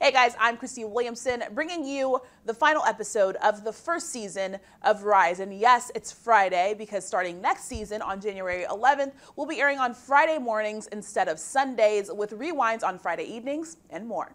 Hey guys, I'm Christy Williamson, bringing you the final episode of the first season of Rise. And yes, it's Friday because starting next season on January 11th, we'll be airing on Friday mornings instead of Sundays with rewinds on Friday evenings and more.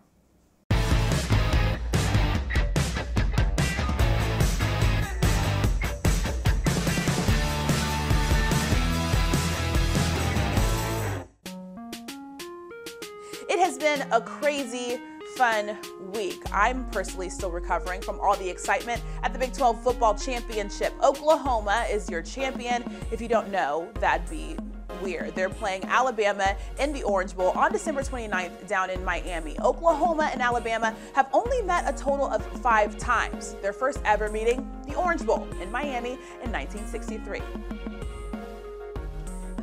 It has been a crazy, fun week. I'm personally still recovering from all the excitement at the Big 12 Football Championship. Oklahoma is your champion. If you don't know, that'd be weird. They're playing Alabama in the Orange Bowl on December 29th down in Miami. Oklahoma and Alabama have only met a total of 5 times. Their first ever meeting, the Orange Bowl in Miami in 1963.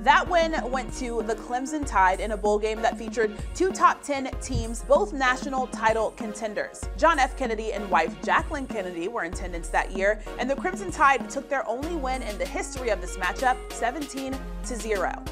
That win went to the Clemson Tide in a bowl game that featured 2 top 10 teams, both national title contenders. John F. Kennedy and wife Jacqueline Kennedy were in attendance that year, and the Crimson Tide took their only win in the history of this matchup, 17-0.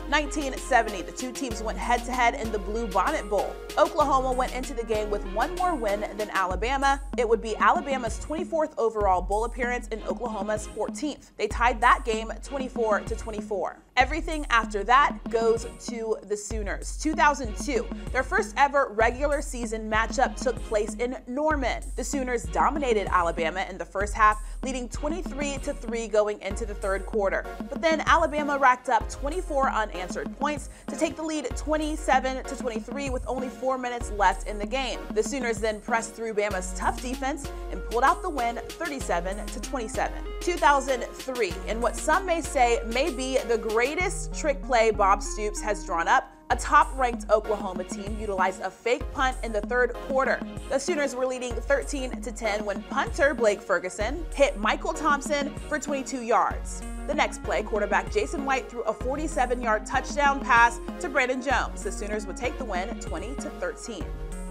1970, the 2 teams went head-to-head in the Blue Bonnet Bowl. Oklahoma went into the game with 1 more win than Alabama. It would be Alabama's 24th overall bowl appearance and Oklahoma's 14th. They tied that game 24-24. Everything after that goes to the Sooners. 2002, their first ever regular season matchup took place in Norman. The Sooners dominated Alabama in the first half, leading 23-3 going into the third quarter. But then Alabama racked up 24 unanswered points to take the lead 27-23 with only 4 minutes left in the game. The Sooners then pressed through Bama's tough defense and pulled out the win 37-27. 2003, in what some may say may be the greatest trick play Bob Stoops has drawn up, a top-ranked Oklahoma team utilized a fake punt in the third quarter. The Sooners were leading 13-10 when punter Blake Ferguson hit Michael Thompson for 22 yards. The next play, quarterback Jason White threw a 47-yard touchdown pass to Brandon Jones. The Sooners would take the win 20-13.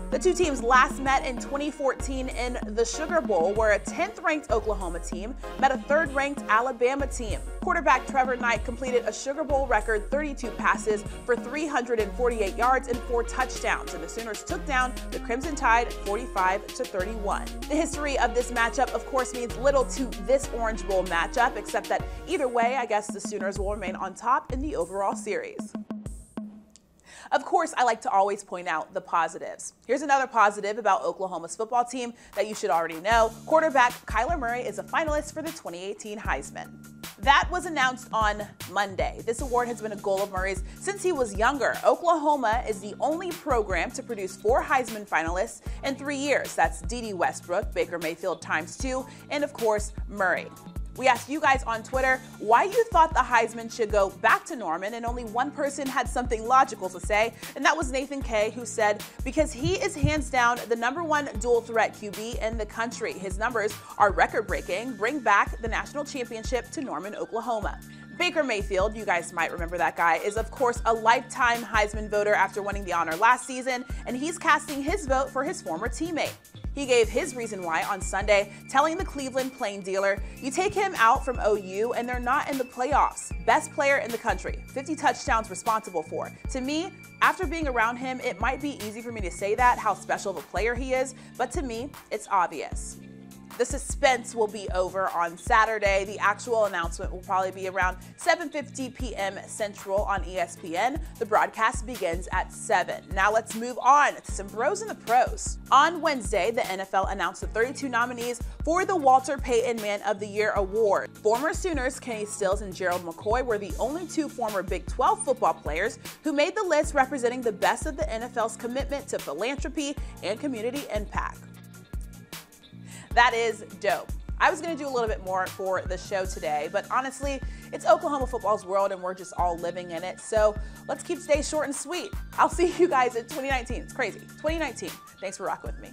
The 2 teams last met in 2014 in the Sugar Bowl, where a 10th-ranked Oklahoma team met a 3rd-ranked Alabama team. Quarterback Trevor Knight completed a Sugar Bowl record 32 passes for 348 yards and 4 touchdowns, and the Sooners took down the Crimson Tide 45-31. The history of this matchup, of course, means little to this Orange Bowl matchup, except that either way, I guess the Sooners will remain on top in the overall series. Of course, I like to always point out the positives. Here's another positive about Oklahoma's football team that you should already know. Quarterback Kyler Murray is a finalist for the 2018 Heisman. That was announced on Monday. This award has been a goal of Murray's since he was younger. Oklahoma is the only program to produce 4 Heisman finalists in 3 years. That's D.D. Westbrook, Baker Mayfield ×2, and of course, Murray. We asked you guys on Twitter why you thought the Heisman should go back to Norman, and only one person had something logical to say, and that was Nathan K., who said, because he is hands down the #1 dual threat QB in the country. His numbers are record-breaking. Bring back the national championship to Norman, Oklahoma. Baker Mayfield, you guys might remember that guy, is of course a lifetime Heisman voter after winning the honor last season, and he's casting his vote for his former teammate. He gave his reason why on Sunday, telling the Cleveland Plain Dealer, "You take him out from OU and they're not in the playoffs. Best player in the country, 50 touchdowns responsible for. To me, after being around him, it might be easy for me to say that, how special of a player he is, but to me, it's obvious." The suspense will be over on Saturday. The actual announcement will probably be around 7:50 p.m. Central on ESPN. The broadcast begins at 7. Now let's move on to some bros and the pros. On Wednesday, the NFL announced the 32 nominees for the Walter Payton Man of the Year award. Former Sooners Kenny Stills and Gerald McCoy were the only 2 former Big 12 football players who made the list, representing the best of the NFL's commitment to philanthropy and community impact. That is dope. I was going to do a little bit more for the show today, but honestly, it's Oklahoma football's world and we're just all living in it. So let's keep today short and sweet. I'll see you guys in 2019. It's crazy. 2019. Thanks for rocking with me.